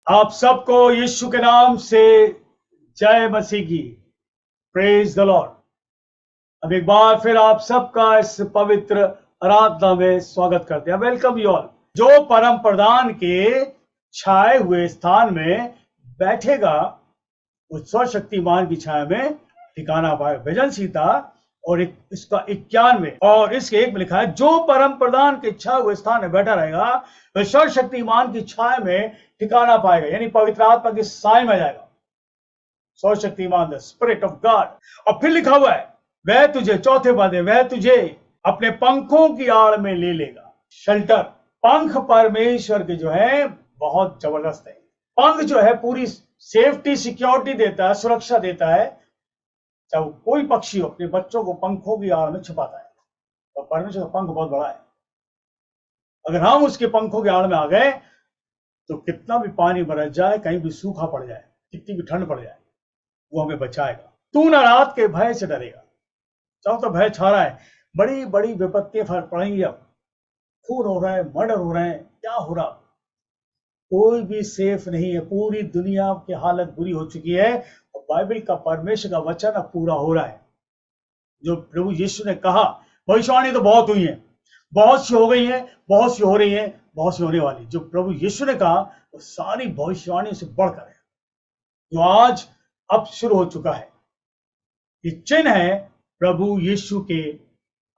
आप सबको यीशु के नाम से जय मसीह की। Praise the Lord. अब एक बार फिर आप सबका इस पवित्र आराधना में स्वागत करते हैं। Welcome you all. जो परम प्रधान के छाए हुए स्थान में बैठेगा वो सर्वशक्तिमान की छाया में ठिकाना पाएगा। भजन सीता और इसका 91 और इसके 1 में लिखा है, जो परम प्रधान के छाए हुए स्थान में बैठा रहेगा वह सर्वशक्तिमान की छाया में ठिकाना पाएगा, यानी पवित्र आत्मा की साय में जाएगा। सर्वशक्तिमान, द स्पिरिट ऑफ गॉड। और फिर लिखा हुआ है, वह तुझे, चौथे पद है, वह तुझे अपने पंखों की आड़ में ले लेगा। शेल्टर, पंख परमेश्वर के जो है बहुत जबरदस्त है। पंख जो है पूरी सेफ्टी, सिक्योरिटी देता है, सुरक्षा देता है। चाहे कोई पक्षी हो, अपने बच्चों को पंखों की आड़ में छुपाता है। और परमेश्वर का पंख बहुत बड़ा है। अगर हम उसके पंखों की आड़ में आ गए तो कितना भी पानी बरस जाए, कहीं भी सूखा पड़ जाए, कितनी भी ठंड पड़ जाए, वो हमें बचाएगा। तू न रात के भय से डरेगा। चाहो तो भय छा रहा है, बड़ी बड़ी विपत्तियां पड़ेंगी। अब खून हो रहा है, मर्डर हो रहे हैं, क्या हो रहा, कोई भी सेफ नहीं है। पूरी दुनिया की हालत बुरी हो चुकी है और बाइबल का, परमेश्वर का वचन अब पूरा हो रहा है। जो प्रभु यीशु ने कहा, भविष्यवाणी तो बहुत हुई है, बहुत सी हो गई है, बहुत सी हो रही है, बहुत सी होने वाली। जो प्रभु यीशु ने कहा वो सारी भविष्यवाणी से बढ़कर है, जो आज अब शुरू हो चुका है। ये चिन्ह है प्रभु यीशु के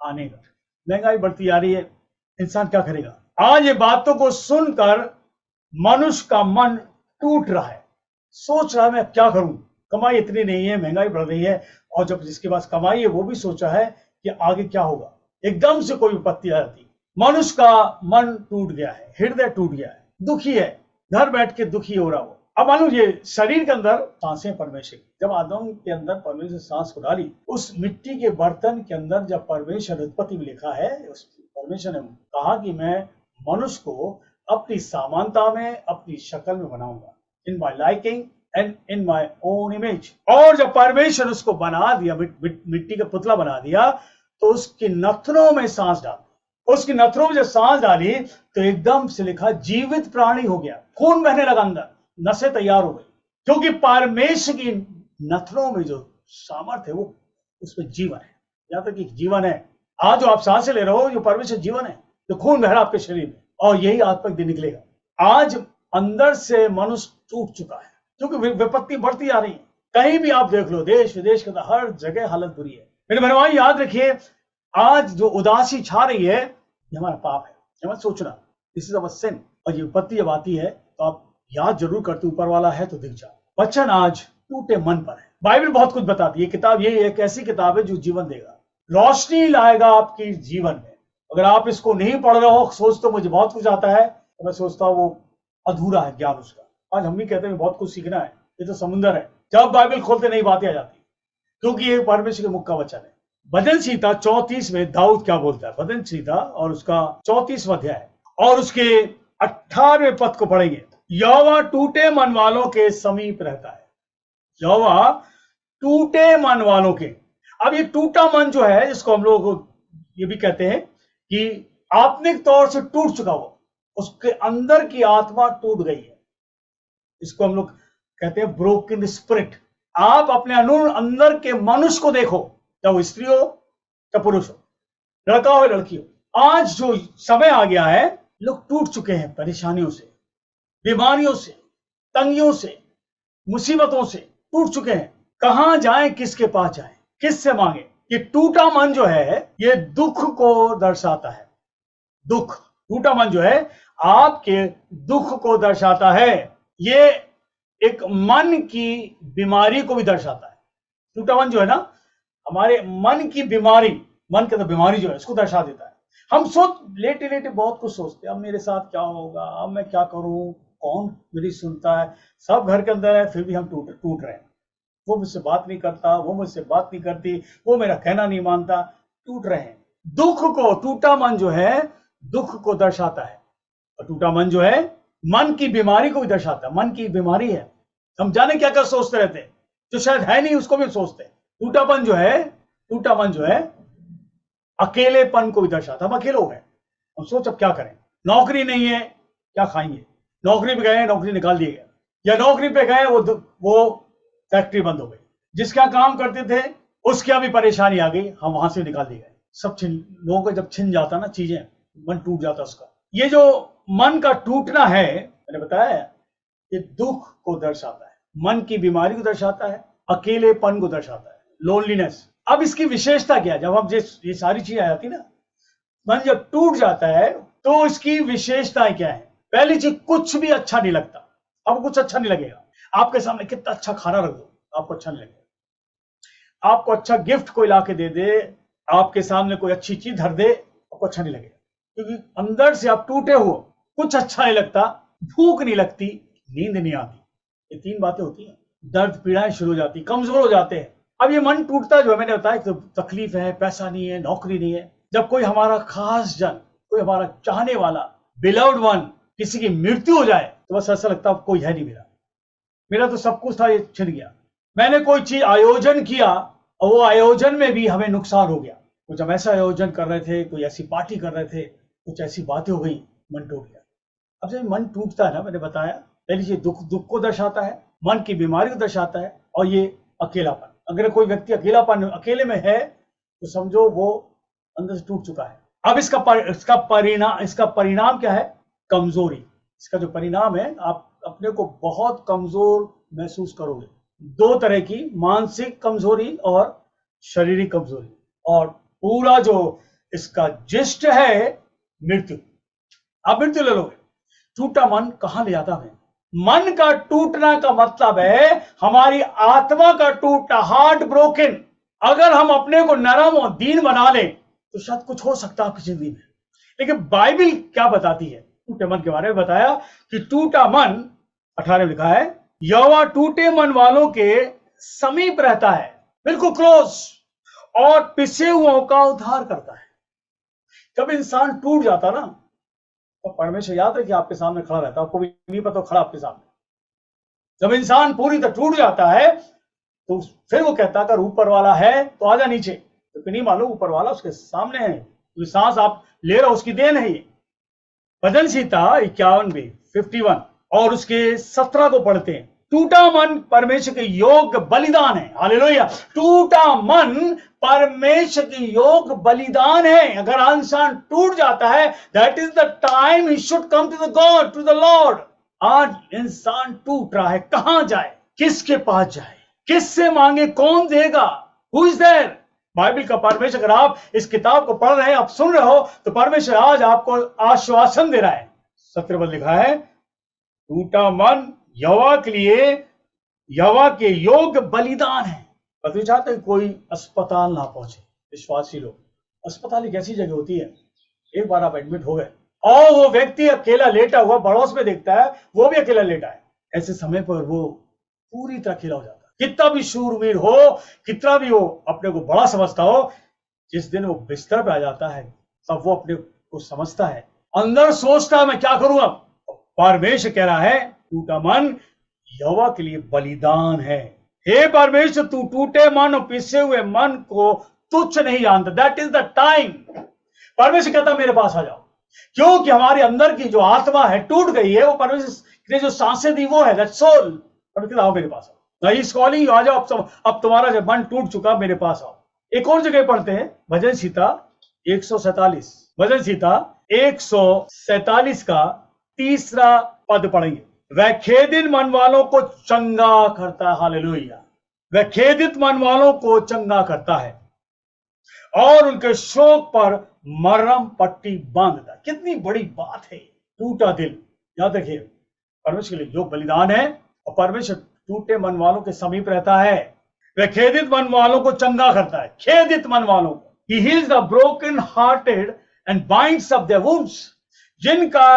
आने का। महंगाई बढ़ती जा रही है, इंसान क्या करेगा? आज ये बातों को सुनकर मनुष्य का मन टूट रहा है, सोच रहा है मैं क्या करूं, कमाई इतनी नहीं है, महंगाई बढ़ रही है। और जब जिसके पास कमाई है वो भी सोचा है कि आगे क्या होगा। एकदम से कोई विपत्ति आ जाती, मनुष्य का मन टूट गया है, हृदय टूट गया है, दुखी है, घर बैठ के दुखी हो रहा हो। अब मानो ये शरीर के अंदर सांसें परमेश्वर की, जब आदम के अंदर परमेश्वर सांस को डाली, उस मिट्टी के बर्तन के अंदर जब परमेश्वर, उत्पत्ति में लिखा है, उस परमेश्वर ने कहा कि मैं मनुष्य को अपनी समानता में, अपनी शक्ल में बनाऊंगा, in my liking and in my own image. और जब परमेश्वर उसको बना दिया, मिट्टी का पुतला बना दिया, तो उसकी नथनों में सांस डाल, उसकी नथनों में जब सांस डाली तो एकदम से लिखा जीवित प्राणी हो गया, खून बहने लगा अंदर, नसें तैयार हो गई, क्योंकि परमेश्वर की नथनों में जो सामर्थ्य है वो, उसमें जीवन है। यहां तक कि जीवन है। आज जो आप सांसें ले रहे हो, जो परमेश्वर जीवन है, जो खून बह रहा आपके शरीर में, और यही आत्मा दिन निकलेगा। आज अंदर से मनुष्य टूट चुका है, क्योंकि विपत्ति बढ़ती जा रही है। कहीं भी आप देख लो, देश विदेश के अंदर हर जगह हालत बुरी है। मेरे भाई याद रखिए, आज जो उदासी छा रही है ये हमारा पाप है, ये मत सोचना, दिस इज अवर सिन। और ये विपत्ति जब आती है तो आप याद जरूर करते, ऊपर वाला है तो दिख जाओ। वचन आज टूटे मन पर है। बाइबल बहुत कुछ बताती है। किताब ये एक ऐसी किताब है जो जीवन देगा, रोशनी लाएगा आपके जीवन में। अगर आप इसको नहीं पढ़ रहे हो, सोचते हो मुझे बहुत कुछ आता है, तो मैं सोचता हूँ वो अधूरा है ज्ञान उसका। आज हम भी कहते हैं बहुत कुछ सीखना है, ये तो समुंदर है। जब बाइबल खोलते नई बातें आ जाती, क्योंकि ये परमेश्वर के मुख का वचन है। भजन संहिता 34 में दाऊद क्या बोलता है? भजन संहिता और उसका 34वां अध्याय और उसके 18वें पद को पढ़ेंगे। यहोवा टूटे मन वालों के समीप रहता है। यहोवा टूटे मन वालों के। अब ये टूटा मन जो है, इसको हम लोग ये भी कहते हैं कि आत्मिक तौर से टूट चुका हो, उसके अंदर की आत्मा टूट गई है। इसको हम लोग कहते हैं ब्रोकन स्पिरिट। आप अपने अंदर के मनुष्य को देखो, चाहे वो स्त्री हो चाहे पुरुष हो, लड़का हो लड़की हो। आज जो समय आ गया है, लोग टूट चुके हैं परेशानियों से, बीमारियों से, तंगियों से, मुसीबतों से टूट चुके हैं। कहां जाएं, किसके पास जाएं, किससे मांगे? ये टूटा मन जो है ये दुख को दर्शाता है। दुख, टूटा मन जो है आपके दुख को दर्शाता है। ये एक मन की बीमारी को भी दर्शाता है। टूटा मन जो है ना, हमारे मन की बीमारी, मन के अंदर बीमारी जो है उसको दर्शा देता है। हम सोच लेटे लेटे बहुत कुछ सोचते हैं, अब मेरे साथ क्या होगा, अब मैं क्या करूं, कौन मेरी सुनता है, सब घर के अंदर है, फिर भी हम टूट रहे हैं। वो मुझसे बात नहीं करता, वो मुझसे बात नहीं करती, वो मेरा कहना नहीं मानता, टूट रहे हैं। दुख को, टूटा मन जो है दुख को दर्शाता है। और टूटा मन जो है मन की बीमारी को भी दर्शाता है। मन की बीमारी है, हम जाने क्या क्या सोचते रहते हैं, जो शायद है नहीं उसको भी सोचते हैं। टूटापन जो है, टूटा मन जो है अकेलेपन को भी दर्शाता है। हम अकेले हो गए, हम सोच अब क्या करें, नौकरी नहीं है, क्या खाएंगे, नौकरी पे गए, नौकरी निकाल दिए गए, या नौकरी पे गए, वो फैक्ट्री बंद हो गई, जिसका काम करते थे उसकी अभी परेशानी आ गई, हम वहां से निकाल दिए गए। सब लोगों को जब छिन जाता ना चीजें, मन टूट जाता उसका। ये जो मन का टूटना है, मैंने बताया, ये दुख को दर्शाता है, मन की बीमारी को दर्शाता है, अकेलेपन को दर्शाता है, लोनलीनेस। अब इसकी विशेषता क्या है? जब हम ये सारी चीजें आ जाती ना, मन जब टूट जाता है तो इसकी विशेषताएं क्या है? पहली चीज, कुछ भी अच्छा नहीं लगता। अब कुछ अच्छा नहीं लगेगा। आपके सामने कितना अच्छा खाना रख दो, आपको अच्छा नहीं लगेगा। आपको अच्छा गिफ्ट कोई ला के दे दे, आपके सामने कोई अच्छी चीज धर दे, आपको अच्छा नहीं लगेगा, क्योंकि अंदर से आप टूटे हो। कुछ अच्छा नहीं लगता, भूख नहीं लगती, नींद नहीं आती। ये तीन बातें होती हैं। दर्द पीड़ाएं शुरू हो जाती, कमजोर हो जाते हैं। अब ये मन टूटता जो है, मैंने बताया, तो तकलीफ है, पैसा नहीं है, नौकरी नहीं है। जब कोई हमारा खास जन, कोई हमारा चाहने वाला, बिलव्ड वन, किसी की मृत्यु हो जाए, तो बस ऐसा लगता है कोई है नहीं मेरा तो सब कुछ था, ये छिन गया। मैंने कोई चीज आयोजन किया और वो आयोजन में भी हमें नुकसान हो गया। कुछ हम ऐसा आयोजन कर रहे थे, कोई ऐसी पार्टी कर रहे थे, कुछ ऐसी बातें हो गई, मन टूट गया। अब जब मन टूटता है ना, मैंने बताया, पहली चीज दुख को दर्शाता है, मन की बीमारी को दर्शाता है, और ये अकेलापन। अगर कोई व्यक्ति अकेले में है तो समझो वो अंदर से टूट चुका है। अब इसका परिणाम क्या है? कमजोरी। इसका जो परिणाम है, आप अपने को बहुत कमजोर महसूस करोगे। दो तरह की, मानसिक कमजोरी और शारीरिक कमजोरी। और पूरा जो इसका जिस्ट है, मृत्यु। आप मृत्यु ले लोगे। टूटा मन कहां ले जाता है? मन का टूटना का मतलब है हमारी आत्मा का टूटना, हार्ट ब्रोकन। अगर हम अपने को नरम और दीन बना लें तो शायद कुछ हो सकता है आपकी जिंदगी में। लेकिन बाइबल क्या बताती है टूटे मन के बारे में? बताया कि टूटा मन, 18 में लिखा है, यहोवा टूटे मन वालों के समीप रहता है, बिल्कुल क्लोज, और पिसे हुओं का उद्धार करता है। जब इंसान टूट जाता ना, तो परमेश्वर याद रखिए आपके सामने खड़ा रहता है, आपको भी नहीं पता खड़ा आपके सामने। जब इंसान पूरी तरह टूट जाता है तो फिर वो कहता है अगर ऊपर वाला है तो आजा नीचे, तो नहीं मालूम ऊपर वाला उसके सामने है, तो सांस आप ले रहे हो उसकी देन है। भजन संहिता 51 और उसके 17 को पढ़ते हैं। टूटा मन परमेश्वर के योग बलिदान है। हालेलुया। टूटा मन परमेश्वर के योग बलिदान है। अगर इंसान टूट जाता है, that is the time he should come to the God, to the Lord. आज इंसान टूट रहा है, कहां जाए, किसके पास जाए, किससे मांगे, कौन देगा? Who is there? बाइबल का परमेश्वर, अगर आप इस किताब को पढ़ रहे हैं, आप सुन रहे हो, तो परमेश्वर आज आपको आश्वासन दे रहा है। 17 में लिखा है, टूटा मन यहोवा के लिए, यहोवा के योग बलिदान है। पता चाहते हैं कोई अस्पताल ना पहुंचे। विश्वासी लोग, अस्पताल एक ऐसी जगह होती है, एक बार आप एडमिट हो गए और वो व्यक्ति अकेला लेटा हुआ पड़ोस में देखता है, वो भी अकेला लेटा है, ऐसे समय पर वो पूरी तरह अकेला हो जाता है। कितना भी शूरवीर हो, कितना भी वो अपने को बड़ा समझता हो, जिस दिन वो बिस्तर पे आ जाता है, तब वो अपने को समझता है, अंदर सोचता है मैं क्या करूंगा। परमेश्वर कह रहा है, टूटा मन यहोवा के लिए बलिदान है। हे परमेश्वर, तू टूटे मन और पिसे हुए मन को तुच्छ नहीं जानता। That is the time. परमेश्वर कहता मेरे पास आ जाओ, क्योंकि हमारे अंदर की जो आत्मा है टूट गई है। वो परमेश्वर ने जो सांसें दी वो है, दैट सोल। परमेश्वर आओ मेरे पास आओ, इस कॉलिंग आ जाओ। अब तुम्हारा जब मन टूट चुका, मेरे पास आओ। एक और जगह पढ़ते हैं, भजन संहिता 147। भजन संहिता 147 का 3 पद पढ़ेंगे। वह खेदित मन वालों को चंगा करता है। हालेलुया। वह खेदित मन वालों को चंगा करता है और उनके शोक पर मरहम पट्टी बांधता। कितनी बड़ी बात है। टूटा दिल, याद रखिए, परमेश्वर के लिए योग बलिदान है, और परमेश्वर टूटे मन वालों के समीप रहता है। वह खेदित मन वालों को चंगा करता है, खेदित मन वालों को। He heals the broken hearted and binds up their wounds। जिनका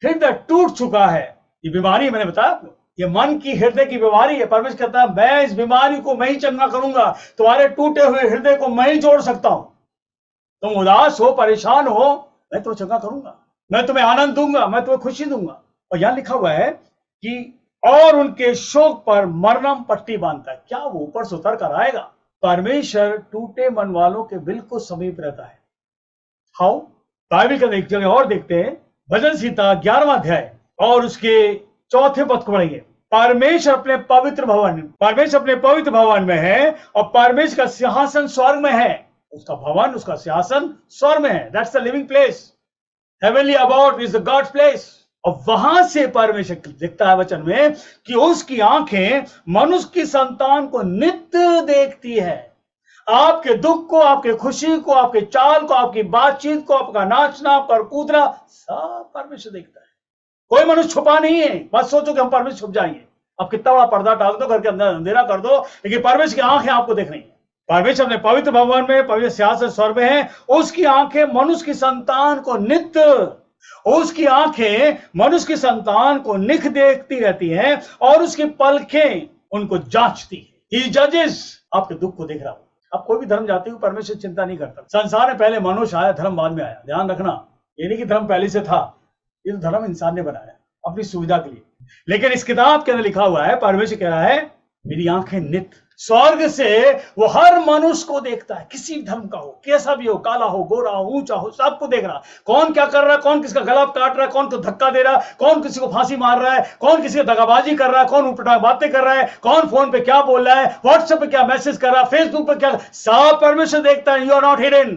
हृदय टूट चुका है, ये बीमारी मैंने बताया आपको, ये मन की हृदय की बीमारी है। परमेश्वर कहता है मैं इस बीमारी को मैं ही चंगा करूंगा, तुम्हारे टूटे हुए हृदय को मैं ही जोड़ सकता हूं। तुम उदास हो, परेशान हो, मैं तुम्हें चंगा करूंगा, मैं तुम्हें आनंद दूंगा, मैं तुम्हें खुशी दूंगा। और यहां लिखा हुआ है कि और उनके शोक पर मरहम पट्टी बांधता है। क्या वो ऊपर से उतर कर आएगा? परमेश्वर टूटे मन वालों के बिल्कुल समीप रहता है। हाउ? बाइबल का एक जगह और देखते हैं, भजन संहिता 11वां अध्याय और उसके 4 पद को पढ़ेंगे। परमेश्वर अपने पवित्र भवन में है और परमेश्वर का सिंहासन स्वर्ग में है। उसका भवन, उसका सिंहासन स्वर्ग में है। That's the living place. Heavenly about is the gods place. और वहां से परमेश्वर लिखता है वचन में कि उसकी आंखें मनुष्य की संतान को नित्य देखती है। आपके दुख को, आपके खुशी को, आपके चाल को, आपकी बातचीत को, आपका नाचना, आपका कूदना, सब परमेश्वर देखता है। कोई मनुष्य छुपा नहीं है। मत सोचो कि हम परमेश्वर छुप जाएंगे। आप कितना बड़ा पर्दा डाल दो, घर के अंदर अंधेरा कर दो, लेकिन परमेश्वर की आंखें आपको देख रही है। परमेश्वर अपने पवित्र भवन में, पवित्र सिंहासन स्वर्ग में है। उसकी आंखें मनुष्य की संतान को नित्य, उसकी आंखें मनुष्य की संतान को निख देखती रहती हैं और उसकी पलकें उनको जांचती है। He judges। आपके दुख को देख रहा हूं। आप कोई भी धर्म जाति को परमेश्वर चिंता नहीं करता। संसार में पहले मनुष्य आया, धर्म बाद में आया। ध्यान रखना, ये नहीं कि धर्म पहले से था। ये तो धर्म इंसान ने बनाया अपनी सुविधा के लिए। लेकिन इस किताब के अंदर लिखा हुआ है, परमेश्वर कह रहा है मेरी आंखें नित्य स्वर्ग से वो हर मनुष्य को देखता है, किसी भी धर्म का हो, कैसा भी हो, काला हो, गोरा हो, ऊंचा हो, सबको देख रहा। कौन क्या कर रहा है, कौन किसका गला काट रहा है, कौन को धक्का दे रहा है, कौन किसी को फांसी मार रहा है, कौन किसी को दगाबाजी कर रहा है, कौन उल्टा बातें कर रहा है, कौन फोन पे क्या बोल रहा है, व्हाट्सएप पे क्या मैसेज कर रहा है, फेसबुक पे क्या, सब परमेश्वर देखता है। You are not hidden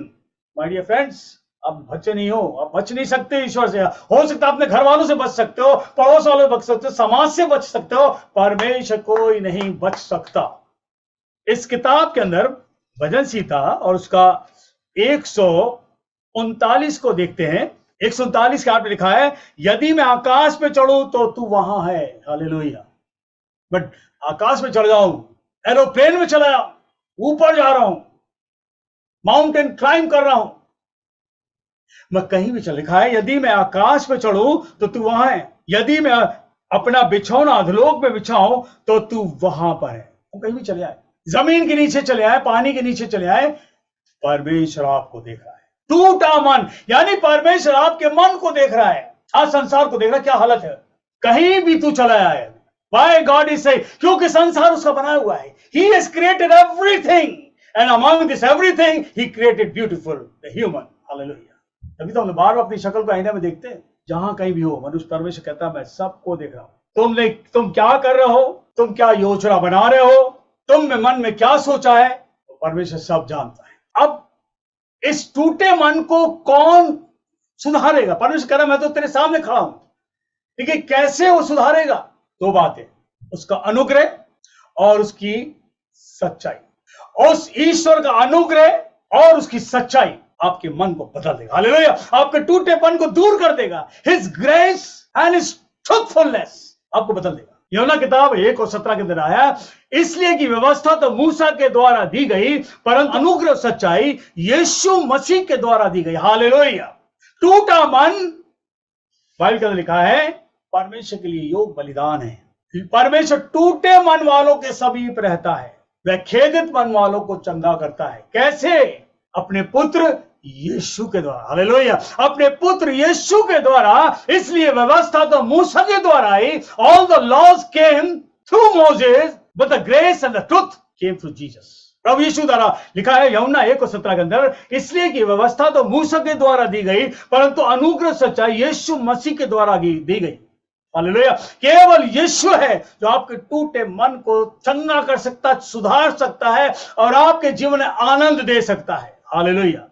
my dear friends. आप बच्चे नहीं हो, आप बच नहीं सकते ईश्वर से। हो सकता है अपने घर वालों से बच सकते हो, पड़ोस वालों से बच सकते हो, समाज से बच सकते हो, परमेश्वर कोई नहीं बच सकता। इस किताब के अंदर भजन सीता और उसका 139 को देखते हैं। 139 के आठ में लिखा है, यदि मैं आकाश पे चढ़ूं तो तू वहां है। हालेलुया। बट आकाश में चढ़ जाऊं, एरोप्लेन में चला जाऊं, ऊपर जा रहा हूं, माउंटेन क्लाइंब कर रहा हूं, मैं कहीं भी चल, लिखा है यदि मैं आकाश पे चढ़ूं तो तू वहां है, यदि मैं अपना बिछौना अधलोक में बिछाऊं तो तू वहां पर है। हम कहीं भी चले आए, जमीन के नीचे चले आए, पानी के नीचे चले आए, परमेश्वर आपको देख रहा है। टूटा मन, यानी परमेश्वर आपके मन को देख रहा है, आज संसार को देख रहा है क्या हालत है। कहीं भी तू चला आए, Why God is saying, क्योंकि संसार उसका बनाया हुआ है। He has created everything and among this everything he created beautiful the human. Hallelujah. तभी तो हम बार बार अपनी शक्ल को आईने में देखते हैं। जहां कहीं भी हो, मनुष्य परमेश्वर कहता है मैं सबको देख रहा हूं। तुम क्या कर रहे हो, तुम क्या योजना बना रहे हो, तुम में मन में क्या सोचा है, तो परमेश्वर सब जानता है। अब इस टूटे मन को कौन सुधारेगा? परमेश्वर कह रहा है मैं तो तेरे सामने खड़ा हूं, लेकिन कैसे वो सुधारेगा? दो बातें, उसका अनुग्रह और उसकी सच्चाई। उस ईश्वर का अनुग्रह और उसकी सच्चाई आपके मन को बदल देगा। हालेलुया। आपके टूटेपन को दूर कर देगा। His grace and His truthfulness आपको बदल देगा। यूहन्ना किताब 1:17 के अंदर आया, इसलिए कि व्यवस्था तो मूसा के द्वारा दी गई, परंतु अनुग्रह सच्चाई यीशु मसीह के द्वारा दी गई। हालेलुया। टूटा मन, बाइबल के अंदर लिखा है, परमेश्वर के लिए योग बलिदान है। परमेश्वर टूटे मन वालों के समीप रहता है, वह खेदित मन वालों को चंगा करता है। कैसे? अपने पुत्र यीशु के द्वारा। हालेलुया। अपने पुत्र यीशु के द्वारा। इसलिए व्यवस्था तो मूसा के द्वारा आई। All the laws came through Moses, but the grace and the truth came through Jesus. प्रभु यीशु द्वारा लिखा है यूहन्ना 1:17 के अंदर, इसलिए कि व्यवस्था तो मूसा के द्वारा दी गई, परंतु अनुग्रह सच्चाई यीशु मसीह के द्वारा दी गई। हालेलुया। केवल यीशु है जो आपके टूटे मन को चंगा कर सकता है, सुधार सकता है और आपके जीवन में आनंद दे सकता है। हालेलुया।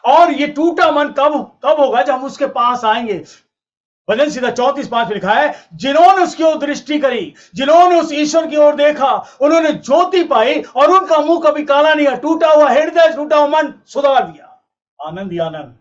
और ये टूटा मन कब होगा? जब हम उसके पास आएंगे। भजन सीधा 34:5 में लिखा है, जिन्होंने उसकी ओर दृष्टि करी, जिन्होंने उस ईश्वर की ओर देखा, उन्होंने ज्योति पाई और उनका मुंह कभी काला नहीं हुआ। टूटा हुआ हृदय, टूटा हुआ मन सुधार दिया। आनंद ही आनंद,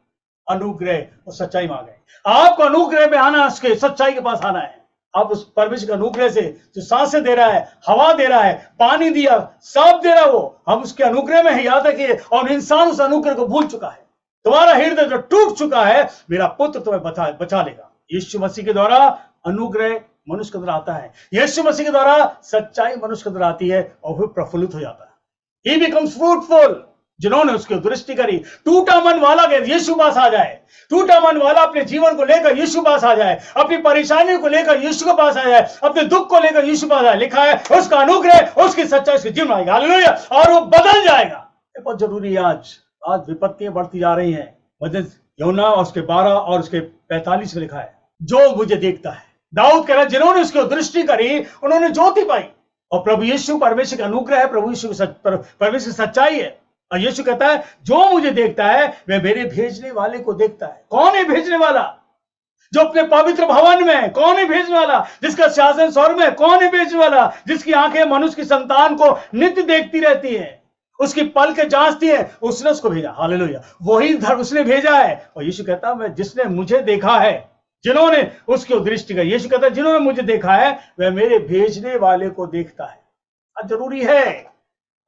अनुग्रह और सच्चाई में आ गए। आपको अनुग्रह में आना, उसके सच्चाई के पास आना है। आप उस परमेश्वर के अनुग्रह से जो सांसें दे रहा है, हवा दे रहा है, पानी दिया, सब दे रहा है, वो हम उसके अनुग्रह में है। याद रखिए, और इंसान उस अनुग्रह को भूल चुका है। तुम्हारा हृदय जो टूट चुका है, मेरा पुत्र तुम्हें बचा लेगा। यीशु मसीह के द्वारा अनुग्रह मनुष्य के अंदर आता है, यीशु मसीह के द्वारा सच्चाई मनुष्य के अंदर आती है और वो प्रफुल्लित हो जाता है। He becomes fruitful। जिन्होंने उसकी दृष्टि करी, टूटा मन वाला के यीशु पास आ जाए, टूटा मन वाला अपने जीवन को लेकर यीशु पास आ जाए, अपनी परेशानियों को लेकर यीशु के पास आ जाए, अपने दुख को लेकर यीशु पास आ जाए। लिखा है उसका अनुग्रह, उसकी सच्चाई उसके जीवन आएगा। हालेलुया। और वो बदल जाएगा। बहुत जरूरी है। आज विपत्तियां बढ़ती जा रही हैं। भजन यूहन्ना और उसके 12 और उसके 45 में लिखा है, जो मुझे देखता है दाऊद कह रहा है जिन्होंने उसकी दृष्टि करी उन्होंने ज्योति पाई। और प्रभु यीशु परमेश्वर का अनुग्रह है, प्रभु यीशु परमेश्वर की सच्चाई है। और यीशु कहता है जो मुझे देखता है वह मेरे भेजने वाले को देखता है। कौन है भेजने वाला? जो अपने पवित्र भवन में है। कौन है भेजने वाला? जिसका शासन स्वर्ग में। कौन है भेजने वाला? जिसकी आंखें मनुष्य की संतान को नित्य देखती रहती है, उसकी पल के जांचती है। उसने उसको भेजा। हालेलुया, वही धर्म उसने भेजा है। और यीशु कहता है जिसने मुझे देखा है, जिन्होंने उसकी दृष्टि का, यीशु कहता है जिन्होंने मुझे देखा है वह मेरे भेजने वाले को देखता है। जरूरी है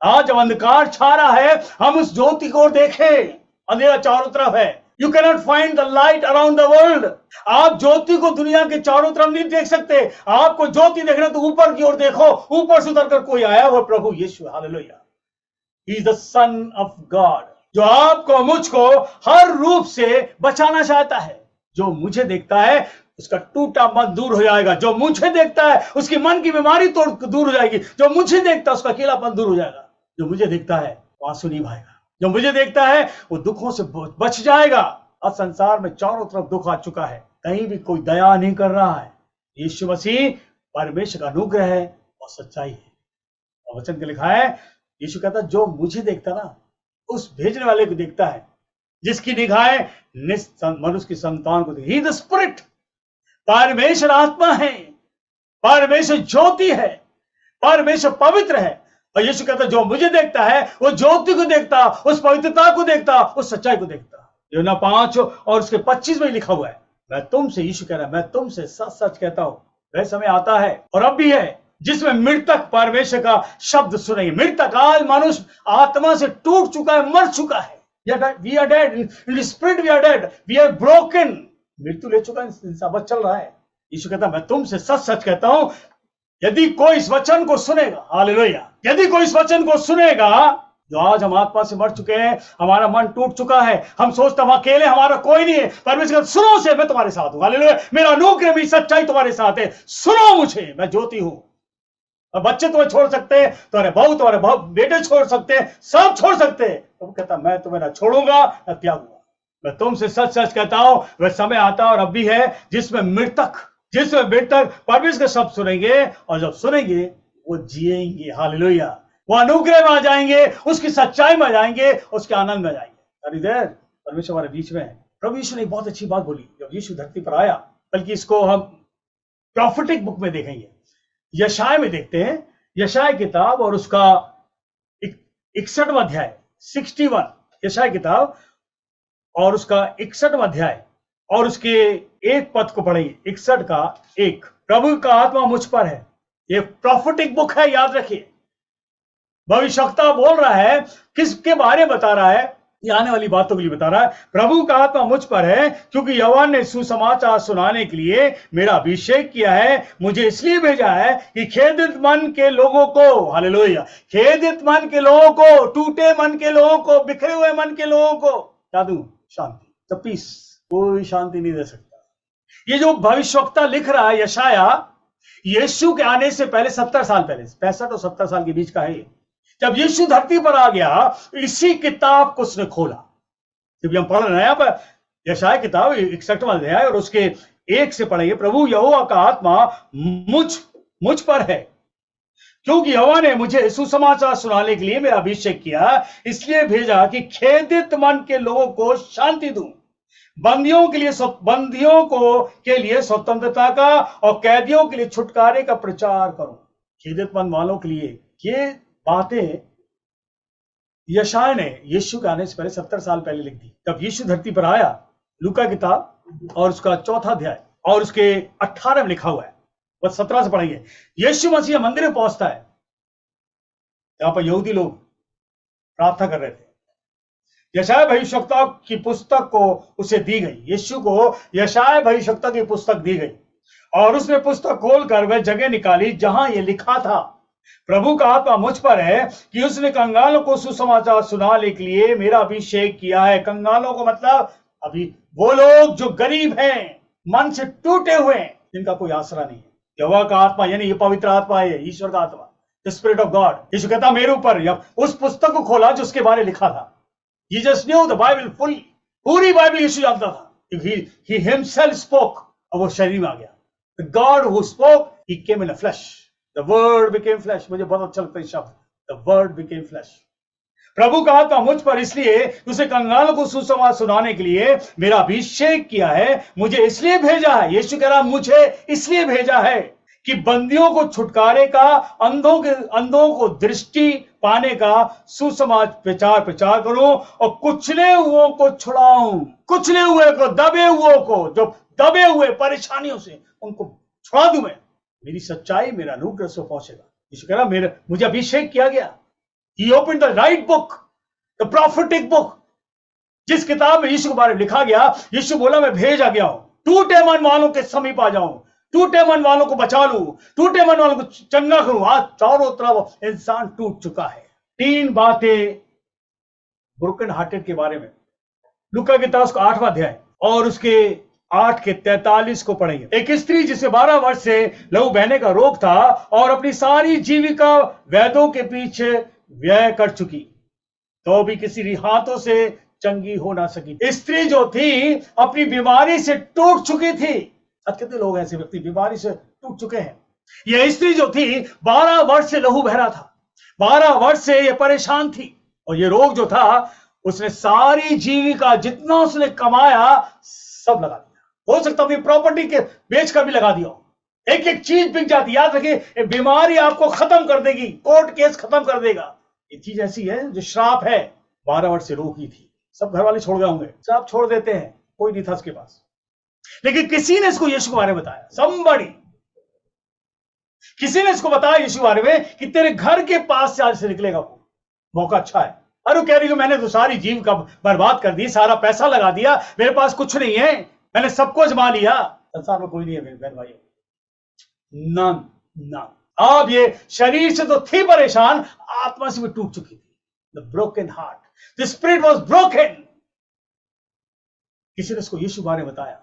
आज जब अंधकार छा रहा है हम उस ज्योति को देखें। अंधेरा चारों तरफ है। You cannot find the light around the world. आप ज्योति को दुनिया के चारों तरफ नहीं देख सकते। आपको ज्योति देखना तो ऊपर की ओर देखो। ऊपर से उतरकर कोई आया हुआ प्रभु यीशु। Hallelujah, he is the son of God, जो आपको मुझको हर रूप से बचाना चाहता है। जो मुझे देखता है उसका टूटा मन दूर हो जाएगा। जो मुझे देखता है उसकी मन की बीमारी तो दूर हो जाएगी। जो मुझे देखता है उसका अकेलापन दूर हो जाएगा। जो मुझे देखता है वो आंसू नहीं बहाएगा। जो मुझे देखता है वो दुखों से बच जाएगा। आज संसार में चारों तरफ दुख आ चुका है, कहीं भी कोई दया नहीं कर रहा है। यीशु मसीह परमेश्वर का अनुग्रह है और सच्चाई है। और वचन के लिखा है, यीशु कहता जो मुझे देखता ना उस भेजने वाले को देखता है, जिसकी निगाहें मनुष्य की संतान को देखती। ही द स्पिरिट, परमेश्वर आत्मा है, परमेश्वर ज्योति है, परमेश्वर पवित्र है। और यीशु कहता जो मुझे देखता है वो ज्योति को देखता, उस पवित्रता को देखता, उस सच्चाई को देखता। यूहन्ना 5 और उसके 25 में लिखा हुआ है, मैं तुमसे, यीशु कह रहा है, मैं तुमसे सच सच कहता हूं वह समय आता है और अब भी है जिसमें मृतक परमेश्वर का शब्द सुनेंगे। मृतक, आज मनुष्य आत्मा से टूट चुका है, मर चुका है। We are dead in spirit, we are dead, we are broken. मृत्यु ले चुका है, इंसान बच चल रहा है। यीशु कहता मैं तुमसे सच सच कहता हूं, यदि कोई इस वचन को सुनेगा, हालेलुया, यदि कोई इस वचन को सुनेगा, जो आज हम आत्मा से मर चुके हैं, हमारा मन टूट चुका है, हम सोचते हम अकेले, हमारा कोई नहीं है। परमेश्वर सुनो से मैं तुम्हारे साथ हूं, हालेलुया, मेरा अनुग्रह, मेरी सच्चाई तुम्हारे साथ है, सुनो मुझे, मैं ज्योति हूं। और बच्चे तुम्हें छोड़ सकते हैं, तुम्हारे बहू बेटे छोड़ सकते हैं, सब छोड़ सकते हैं, तो वो कहता मैं तुम्हें ना छोड़ूंगा ना त्यागूंगा। मैं तुमसे सच सच कहता हूं वह समय आता और अब भी है जिसमें मृतक परमेश्वर का शब्द सुनेंगे, और जब सुनेंगे वो जिएंगे। हालेलुया, वो अनुग्रह में आ जाएंगे, उसकी सच्चाई में आ जाएंगे, उसके आनंद में आ जाएंगे। अरे देर परमेश्वर हमारे बीच में है। प्रभु यीशु ने एक बहुत अच्छी बात बोली जब यीशु धरती पर आया, बल्कि इसको हम प्रॉफिटिक बुक में देखेंगे, यशाय में देखते हैं। यशाय किताब और उसका 61वां अध्याय, 61, यशाय किताब और उसका 61वां अध्याय और उसके एक पद को पढ़ेंगे, 61 का 1। प्रभु का आत्मा मुझ पर है। ये प्रॉफिटिक बुक है, याद रखिए। भविष्यवक्ता बोल रहा है, किसके बारे में बता रहा है? ये आने वाली बातों के लिए बता रहा है। प्रभु का आत्मा मुझ पर है क्योंकि यहोवा ने सुसमाचार सुनाने के लिए मेरा अभिषेक किया है। मुझे इसलिए भेजा है कि खेदित मन के लोगों को, हालेलुया, खेदित मन के लोगों को, टूटे मन के लोगों को, बिखरे हुए मन के लोगों को क्या दूं? शांति, द पीस। कोई शांति नहीं दे सकता। ये जो भविष्यवक्ता लिख रहा है यशाया, यीशु के आने से पहले 70 साल पहले, 65 और 70 साल के बीच का है। जब यीशु धरती पर आ गया, इसी किताब को उसने खोला। जब हम पढ़ रहे हैं पर यशाया किताब 61वां अध्याय और उसके 1 से पढ़ेंगे, प्रभु यहोवा का आत्मा मुझ पर है क्योंकि यहोवा ने मुझे सुसमाचार सुनाने के लिए मेरा अभिषेक किया, इसलिए भेजा कि खेदित मन के लोगों को शांति दूं, बंदियों के लिए स्वतंत्रता का और कैदियों के लिए छुटकारे का प्रचार करूं। खेदित मन वालों के लिए ये बातें यशाया ने यीशु के आने से पहले 70 साल पहले लिख दी। जब यीशु धरती पर आया, लूका किताब और उसका 4वां अध्याय और उसके 18 में लिखा हुआ है, बस 17 से पढ़ेंगे। यीशु मसीह मंदिर में पहुंचता है, यहां पर यहूदी लोग प्रार्थना कर रहे थे। यशाया भविष्यवक्ता की पुस्तक को उसे दी गई। यीशु को यशाया भविष्यवक्ता की पुस्तक दी गई और उसने पुस्तक खोलकर वह जगह निकाली जहां यह लिखा था, प्रभु का आत्मा मुझ पर है कि उसने कंगालों को सुसमाचार सुनाने के लिए मेरा अभिषेक किया है। कंगालों को मतलब अभी वो लोग जो गरीब हैं, मन से टूटे हुए हैं, जिनका कोई आसरा नहीं है। यहोवा का आत्मा यानी ये पवित्र आत्मा है, ईश्वर का आत्मा, द स्पिरिट ऑफ गॉड। यीशु कहता मेरे ऊपर। उस पुस्तक को खोला जो उसके बारे में लिखा था। He just knew the Bible fully, पूरी बाइबल यीशु जानता था। He himself spoke और वो शरीर में आ गया। God who spoke, he came in a flesh. The word became flesh. मुझे बहुत अच्छा लगता है शब्द, the word became flesh. प्रभु का आत्मा मुझ पर इसलिए उसे कंगालों को सुसमाचार सुनाने के लिए मेरा अभिषेक किया है, मुझे इसलिए भेजा है। यीशु कह रहा मुझे इसलिए भेजा है कि बंदियों को छुटकारे का, अंधों को दृष्टि पाने का सुसमाचार प्रचार करूं और कुचले हुओं को छुड़ाऊं। कुचले हुए को, दबे हुओं को, जो दबे हुए परेशानियों से, उनको छुड़ा दूं मैं। मेरी सच्चाई, मेरा अनुग्रह से पहुंचेगा। यीशु कह रहा मुझे अभिषेक किया गया। He opened the right book, the prophetic book. जिस किताब में यीशु के बारे में लिखा गया, यीशु बोला मैं भेजा गया हूं, टूटे मन वालों के समीप आ जाऊं, टूटे मन वालों को बचा लूं, टूटे मन वालों को चंगा करूं। आज चारों तरफ इंसान टूट चुका है। 3 बातें ब्रोकन हार्टेड के बारे में। लूका की किताब उसका 8वां अध्याय और उसके 8 के 43 को पढ़ेंगे। एक स्त्री जिसे 12 वर्ष से लहू बहने का रोग था और अपनी सारी जीविका वैद्यों के पीछे व्यय कर चुकी, तो भी किसी हाथों से चंगी हो ना सकी। स्त्री जो थी अपनी बीमारी से टूट चुकी थी। आज कितने लोग ऐसे व्यक्ति बीमारी से टूट चुके हैं। यह स्त्री जो थी 12 वर्ष से लहू बह रहा था, 12 वर्ष से यह परेशान थी और यह रोग जो था, उसने सारी जीविका जितना उसने कमाया सब लगा दिया। हो सकता अपनी प्रॉपर्टी के बेच कर भी लगा दिया। एक एक चीज बिक जाती। याद रखिए, बीमारी आपको खत्म कर देगी, कोर्ट केस खत्म कर देगा। ये चीज ऐसी है जो श्राप है। 12 वर्ष से रोगी थी, सब घर वाले छोड़ गए होंगे, सब छोड़ देते हैं, कोई नहीं था उसके पास। लेकिन किसी ने इसको यीशु के बारे में बताया। somebody, किसी ने इसको बताया यीशु के बारे में कि तेरे घर के पास से आज से निकलेगा वो, मौका अच्छा है। अरे कह रही है मैंने तो सारी जीविका बर्बाद कर दी, सारा पैसा लगा दिया, मेरे पास कुछ नहीं है, मैंने सबको जमा लिया, संसार में कोई नहीं है मेरे बहन भाई। नन। अब ये शरीर से तो थी परेशान, आत्मा से भी टूट चुकी थी। The broken heart, the spirit was broken. किसी ने इसको यीशु बारे में बताया।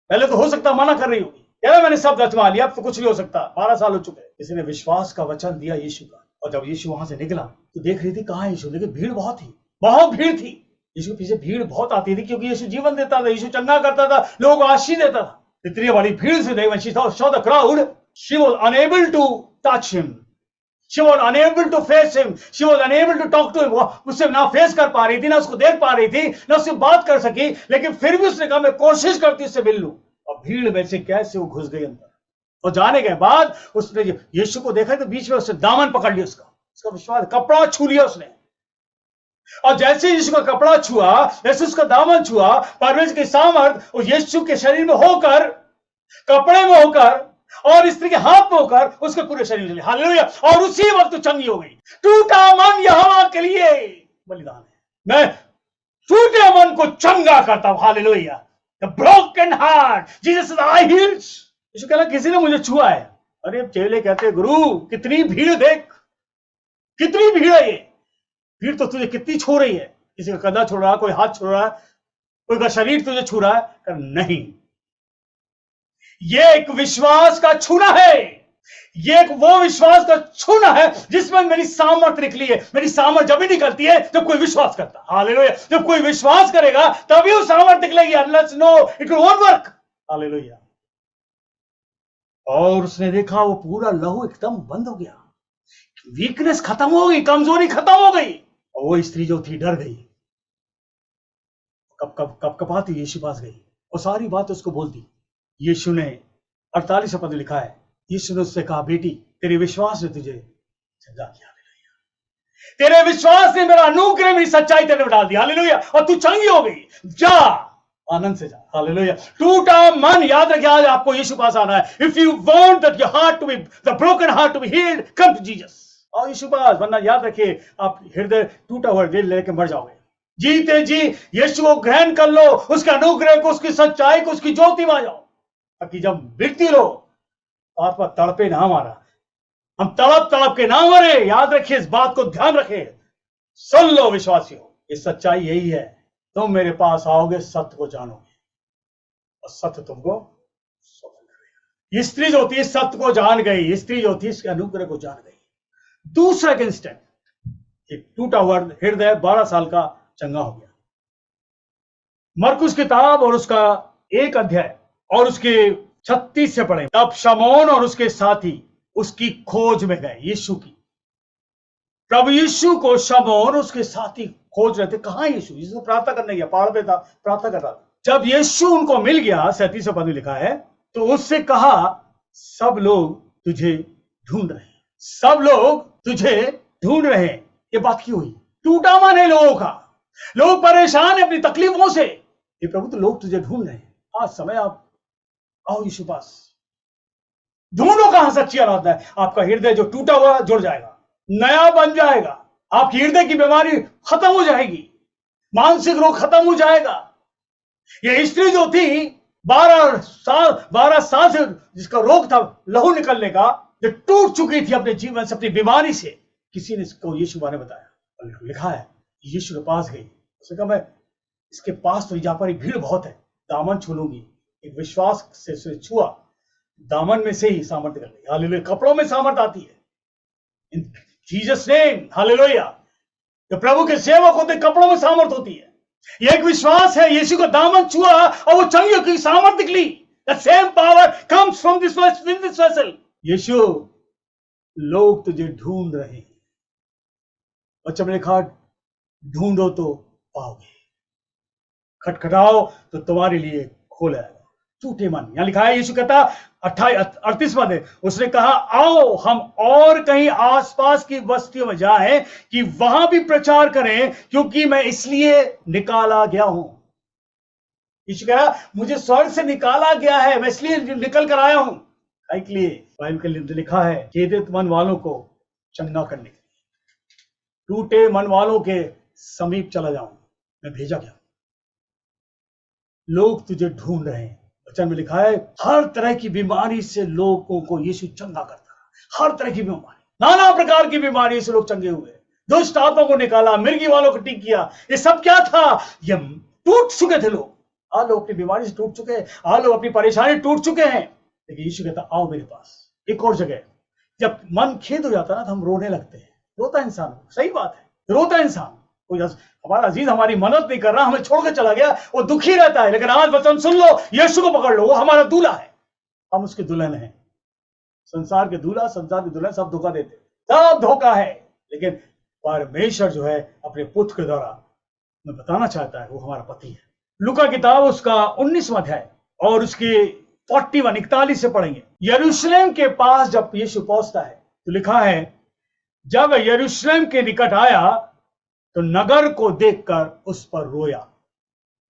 पहले तो हो सकता मना कर रही होगी, यार मैंने सब जमा लिया, अब तो कुछ नहीं हो सकता, 12 साल हो चुके। किसी ने विश्वास का वचन दिया यीशु का, और जब यीशु वहां से निकला तो देख रही थी कहां यीशु, लेकिन भीड़ बहुत थी, बहुत भीड़ थी। यीशु के पीछे भीड़ बहुत आती थी, क्योंकि यीशु जीवन देता था, यीशु चंगा करता था, लोगों को आशीष देता था। इतनी बड़ी भीड़ से नहीं, when she saw the crowd, she was unable to touch him, she was unable to face him, she was unable to talk to him। उससे ना फेस कर पा रही थी, ना उसको देख पा रही थी, ना उससे बात कर सकी, लेकिन फिर भी उसने कहा मैं कोशिश करती उससे मिल लूं। और भीड़ में से कैसे वो घुस गई अंदर, और जाने के बाद उसने यीशु को देखा तो बीच में उसने दामन पकड़ लिया, उसका विश्वास, कपड़ा छू लिया उसने। और जैसे यीशु का कपड़ा छुआ, जैसे उसका दामन छुआ, परमेश्वर की सामर्थ और यीशु के शरीर में होकर, कपड़े में होकर और स्त्री के हाथ में होकर उसके पूरे शरीर में, हालेलुया। और उसी वक्त चंगी हो गई। टूटा मन यहोवा के लिए बलिदान है। मैं टूटे मन को चंगा करता हूं, hallelujah. The broken heart Jesus said I heals. यीशु कहला किसी ने मुझे छुआ है। अरे चेले कहते गुरु कितनी भीड़ देख, कितनी भीड़ है ये, भीड़ तो तुझे कितनी छू रही है। किसी का कंधा छू रहा है, कोई हाथ छू रहा है, कोई का शरीर तुझे छू रहा है। नहीं, ये एक विश्वास का छूना है, ये एक वो विश्वास का छूना है जिसमें मेरी सामर्थ निकली है। मेरी सामर्थ जब भी निकलती है जब कोई विश्वास करता, हालेलुया। जब कोई विश्वास करेगा तभी वो सामर्थ निकलेगी, unless no it will not work, hallelujah. और उसने देखा वो पूरा लहू एकदम बंद हो गया, वीकनेस खत्म हो गई, कमजोरी खत्म हो गई। और वो स्त्री जो थी डर गई, कब कपाती यीशु पास गई और सारी बात उसको बोल दी। यीशु ने 48 पद लिखा है, यीशु ने उससे कहा बेटी तेरे विश्वास ने तुझे चंगा किया, तेरे विश्वास ने मेरा अनुग्रह, मेरी सच्चाई तेरे में डाल दी, हालेलुया। और तू चंगी हो गई, जा आनंद से जा, हालेलुया। टूटा मन, याद रखिए आज आपको यीशु पास आना है। If you want that your heart to be, the broken heart to be healed, come to Jesus, और यीशु पास, वरना याद रखिए आप हृदय टूटा हुआ दिल लेके मर जाओगे। जीते जी यीशु को ग्रहण कर लो, उसके अनुग्रह को, उसकी सच्चाई को, उसकी ज्योति में आ जाओ, ताकि जब मृत्यु लो आत्मा तड़पे ना मारा, हम तड़प तड़प के ना मरे। याद रखिए, इस बात को ध्यान रखिए, सुन लो विश्वासियों, ये सच्चाई यही है। तुम मेरे पास आओगे, सत्य को जानोगे और सत्य तुमको स्वतंत्र करेगा। स्त्री जो थी सत्य को जान गई, स्त्री जो थी इसके अनुग्रह को जान गई। दूसरा इंस्टेंट, एक टूटा हुआ हृदय 12 साल का चंगा हो गया। मरकुस किताब और उसका 1 अध्याय और उसके 36 से पढ़े। तब शमौन और उसके साथी उसकी खोज में गए, यीशु की। प्रभु यीशु को शमौन उसके साथी खोज रहे थे, कहां यीशु? यीशु प्रार्थना करने गया, पहाड़ पे था, प्रार्थना कर रहा था। जब यीशु उनको मिल गया, 37 पद में लिखा है, तो उससे कहा, सब लोग तुझे ढूंढ रहे हैं, सब लोग तुझे ढूंढ रहे हैं। ये बात क्यों हुई? टूटा मन है लोगों का, लोग परेशान है अपनी तकलीफों से। ये प्रभु, तो लोग तुझे ढूंढ रहे हैं, आज समय आप आओ यीशु पास, ढूंढो कहां सच्ची आराधना है। आपका हृदय जो टूटा हुआ जुड़ जाएगा, नया बन जाएगा, आपकी हृदय की बीमारी खत्म हो जाएगी, मानसिक रोग खत्म हो जाएगा। ये स्त्री जो थी 12 साल से जिसका रोग था लहू निकलने का, जो टूट चुकी थी अपने जीवन से, अपनी बीमारी से, किसी ने इसको यीशु बारे में बताया, लिखा है यीशु के पास गई, उसने कहा मैं इसके पास तो यहाँ पर भीड़ बहुत है, दामन छू लूंगी। एक विश्वास से उसने छुआ, दामन में से ही सामर्थ्य निकल गई। हालेलुया, कपड़ों में सामर्थ आती है, इन जीसस नेम, हालेलुया। तो प्रभु के सेवक होते कपड़ों में सामर्थ होती है। ये एक विश्वास है, यीशु का दामन छुआ और वो चंगियों की सामर्थ निकली। The same power comes from this vessel. यीशु, लोग तुझे ढूंढ रहे हैं। बच्चा मैंने कहा, ढूंढो तो पाओगे, खटखटाओ तो तुम्हारे लिए खोला जाएगा। टूटे मन, यहां लिखा है, यीशु कहता 38 पद है, उसने कहा आओ हम और कहीं आसपास की बस्तियों में जाएं कि वहां भी प्रचार करें, क्योंकि मैं इसलिए निकाला गया हूं। यीशु कह रहा मुझे स्वर्ग से निकाला गया है, मैं इसलिए निकल कर आया हूं। के लिए बाइबल के लिए लिखा है, खेदित मन वालों को चंगा करने के लिए, टूटे मन वालों के समीप चला जाऊं, मैं भेजा गया। लोग तुझे ढूंढ रहे हैं। वचन में लिखा है, हर तरह की बीमारी से लोगों को यीशु चंगा करता है। हर तरह की बीमारी, नाना प्रकार की बीमारी से लोग चंगे हुए, दुष्ट आत्माओं को निकाला, मिर्गी वालों को ठीक किया। ये सब क्या था? ये टूट चुके थे लोग। आज लोग अपनी बीमारी से टूट चुके हैं, आज लोग अपनी परेशानी टूट चुके हैं, लेकिन यीशु कहता आओ मेरे पास। एक और जगह, जब मन खेद हो जाता ना तो हम रोने लगते हैं। रोता इंसान, सही बात है, रोता इंसान। कोई हमारा अजीज हमारी मदद नहीं कर रहा, हमें छोड़कर चला गया, वो दुखी रहता है। लेकिन आज वचन सुन लो, यीशु को पकड़ लो, वो हमारा दूल्हा है, हम उसके दुल्हन हैं। संसार के दूल्हा, संसार के दुल्हन सब धोखा देते, सब धोखा है। लेकिन परमेश्वर जो है अपने पुत्र के द्वारा मैं बताना चाहता है, वो हमारा पति है। लूका किताब उसका 19वां अध्याय और उसके 41 से पढ़ेंगे। यरूशलेम के पास जब यीशु पहुंचता है तो लिखा है, जब यरूशलेम के निकट आया तो नगर को देखकर उस पर रोया।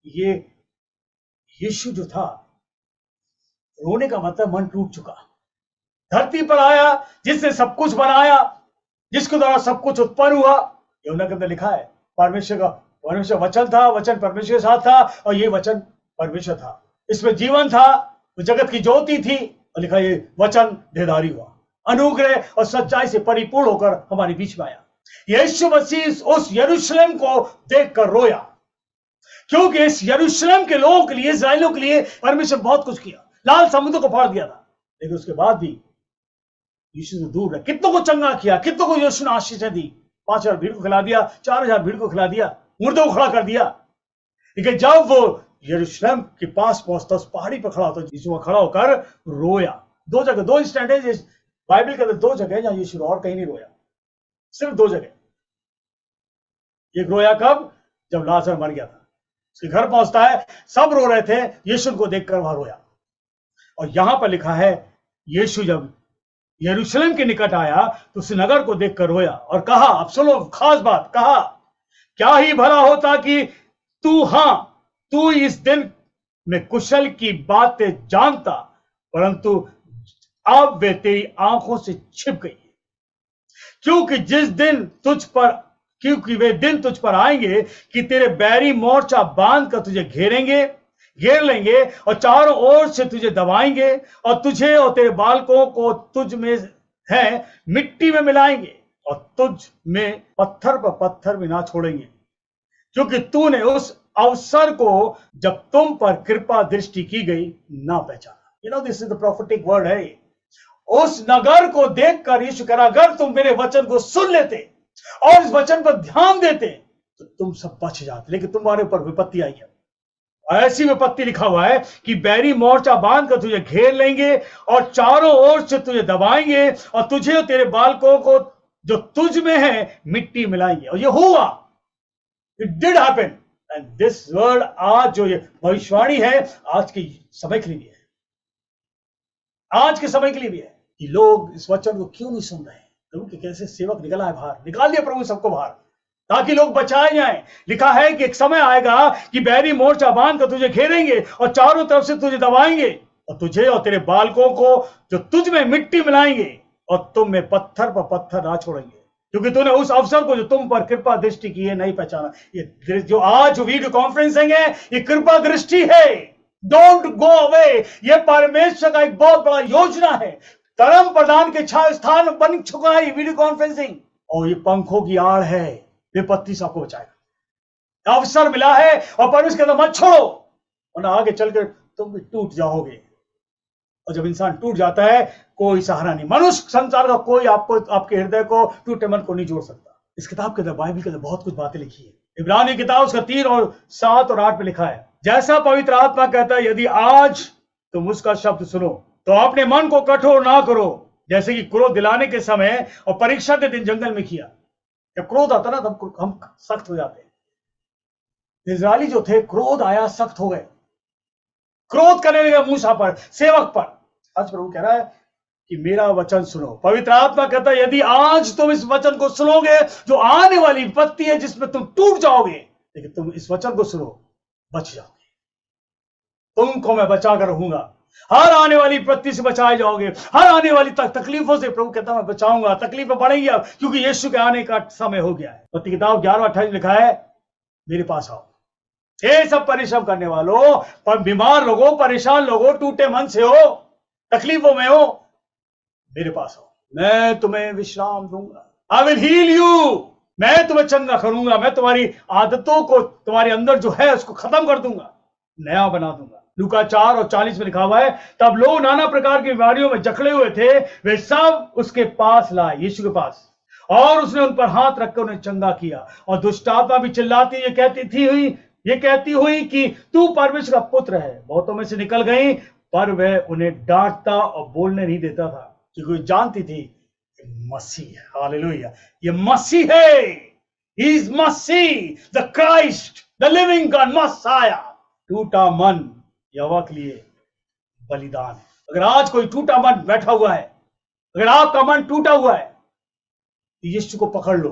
ये यीशु जो था, रोने का मतलब मन टूट चुका। धरती पर आया जिसने सब कुछ बनाया, जिसके द्वारा सब कुछ उत्पन्न हुआ। यूहन्ना के अंदर लिखा है, परमेश्वर वचन था, वचन परमेश्वर के साथ था और ये वचन परमेश्वर था, इसमें जीवन था, वो जगत की ज्योति थी। और लिखा ये वचन देहधारी हुआ, अनुग्रह और सच्चाई से परिपूर्ण होकर हमारे बीच में आया। यीशु मसीह उस यरूशलेम को देखकर रोया, क्योंकि इस यरूशलेम के लोगों के लिए, इस्राएलियों के लिए परमेश्वर बहुत कुछ किया। लाल समुद्र को फाड़ दिया था, लेकिन उसके बाद भी यीशु से दूर रहे। कितनों को चंगा किया, कितनों को यीशु ने आशीषें दी। 5000 भीड़ को खिला दिया, 4000 भीड़ को खिला दिया, मुर्दों को खड़ा कर दिया। लेकिन जब वो यरूशलेम के पास पहुंचता, उस पहाड़ी पर खड़ा होता, यीशु वहां खड़ा होकर रोया। दो जगह, दो इंस्टेंट है बाइबल के अंदर, दो जगह जहां यीशु और कहीं नहीं रोया, सिर्फ दो जगह। एक रोया कब? जब लाजर मर गया था, उसके घर पहुंचता है, सब रो रहे थे, यीशु को देखकर वहां रोया। और यहां पर लिखा है, यीशु जब यरूशलेम के निकट आया तो उस नगर को देखकर रोया और कहा, अब सुनो खास बात, कहा क्या ही भला होता कि तू इस दिन में कुशल की बातें जानता, परंतु अब वे तेरी आंखों से छिप गई, क्योंकि वे दिन तुझ पर आएंगे कि तेरे बैरी मोर्चा बांध कर तुझे घेर लेंगे और चारों ओर से तुझे दबाएंगे और तुझे और तेरे बालकों को तुझ में है मिट्टी में मिलाएंगे और तुझ में पत्थर पर पत्थर भी ना छोड़ेंगे, क्योंकि तूने उस अवसर को जब तुम पर कृपा दृष्टि की गई ना पहचाना। This is the prophetic word है। उस नगर को देखकर यीशु कह रहा, अगर तुम मेरे वचन को सुन लेते और इस वचन पर ध्यान देते तो तुम सब बच जाते, लेकिन तुम्हारे ऊपर विपत्ति आई है। ऐसी विपत्ति लिखा हुआ है कि बैरी मोर्चा बांध कर तुझे घेर लेंगे और चारों ओर से तुझे दबाएंगे और तुझे और तेरे बालकों को जो तुझ में है मिट्टी मिलाएंगे। और ये हुआ, it did happen. And this word, आज जो ये भविष्यवाणी है, आज के समय के लिए भी है, आज के समय के लिए भी है कि लोग इस वचन को क्यों नहीं सुन रहे हैं। प्रभु के कैसे सेवक निकला है बाहर, निकाल दिया प्रभु सबको बाहर ताकि लोग बचाए जाएं। लिखा है कि एक समय आएगा कि बैरी मोर्चा बांध कर तुझे घेरेंगे और चारों तरफ से तुझे दबाएंगे और तुझे और तेरे बालकों को जो तुझ में मिट्टी मिलाएंगे और तुम में पत्थर पर पत्थर ना छोड़ेंगे, क्योंकि तूने उस अवसर को जो तुम पर कृपा दृष्टि की है नहीं पहचाना। ये जो आज वीडियो कॉन्फ्रेंसिंग है, ये कृपा दृष्टि है। Don't go away. ये परमेश्वर का एक बहुत बड़ा योजना है। धर्म प्रदान के छाया स्थान बन चुका है ये वीडियो कॉन्फ्रेंसिंग, और ये पंखों की आड़ है, विपत्ति से आपको बचाएगा। अवसर मिला है और परमेश्वर कहता मत छोड़ो, वरना आगे चलकर तुम भी टूट जाओगे। और जब इंसान टूट जाता है, कोई सहारा नहीं। मनुष्य संसार का कोई आपको, आपके हृदय को, टूटे मन को नहीं जोड़ सकता। इस किताब के अंदर, बाइबल के अंदर बहुत कुछ बातें लिखी है। इब्रानी किताब उसका 3 और 7 और 8 में लिखा है, जैसा पवित्र आत्मा कहता है, यदि आज तुम उसका शब्द सुनो तो अपने मन को कठोर ना करो, जैसे कि क्रोध दिलाने के समय और परीक्षा के दिन जंगल में किया। जब क्रोध आता ना तब हम सख्त हो जाते हैं। इजरायली जो थे, क्रोध आया, सख्त हो गए, क्रोध करने लगे मूसा पर, सेवक पर। आज प्रभु कह रहा है कि मेरा वचन सुनो। पवित्र आत्मा कहता है यदि आज तुम इस वचन को सुनोगे, जो आने वाली विपत्ति है जिसमें तुम टूट जाओगे, लेकिन तुम इस वचन को सुनो, बच जाओगे। तुमको मैं बचा कर रहूंगा, हर आने वाली विपत्ति से बचाए जाओगे, हर आने वाली तकलीफों से प्रभु कहता मैं बचाऊंगा। तकलीफें बढ़ेंगी अब, क्योंकि यीशु के आने का समय हो गया है। मत्ती किताब 11:28 लिखा है, मेरे पास आओ ये सब परिश्रम करने वालों, पर बीमार लोगों, परेशान लोगों, टूटे मन से हो, तकलीफों में हो, मेरे पास आओ, मैं तुम्हें विश्राम दूंगा। I will heal you. मैं तुम्हें चंगा करूंगा। मैं तुम्हारी आदतों को, तुम्हारे अंदर जो है उसको खत्म कर दूंगा, नया बना दूंगा। लूका 4 और 40 में लिखा हुआ है, तब लोग नाना प्रकार की बीमारियों में जकड़े हुए थे, वे सब उसके पास लाए, यीशु के पास, और उसने उन पर हाथ रखकर उन्हें चंगा किया। और दुष्ट आत्मा भी चिल्लाती ये कहती हुई कि तू परमेश्वर का पुत्र है, बहुतों में से निकल गई, पर वह उन्हें डांटता और बोलने नहीं देता था, क्योंकि जानती थी मसीह है। हालेलुया, ये मसीह है। ही इज मसीह, the Christ, the living God, messiah. टूटा मन यहोवा के लिए बलिदान है। अगर आज कोई टूटा मन बैठा हुआ है, अगर आपका मन टूटा हुआ है, तो यीशु को पकड़ लो,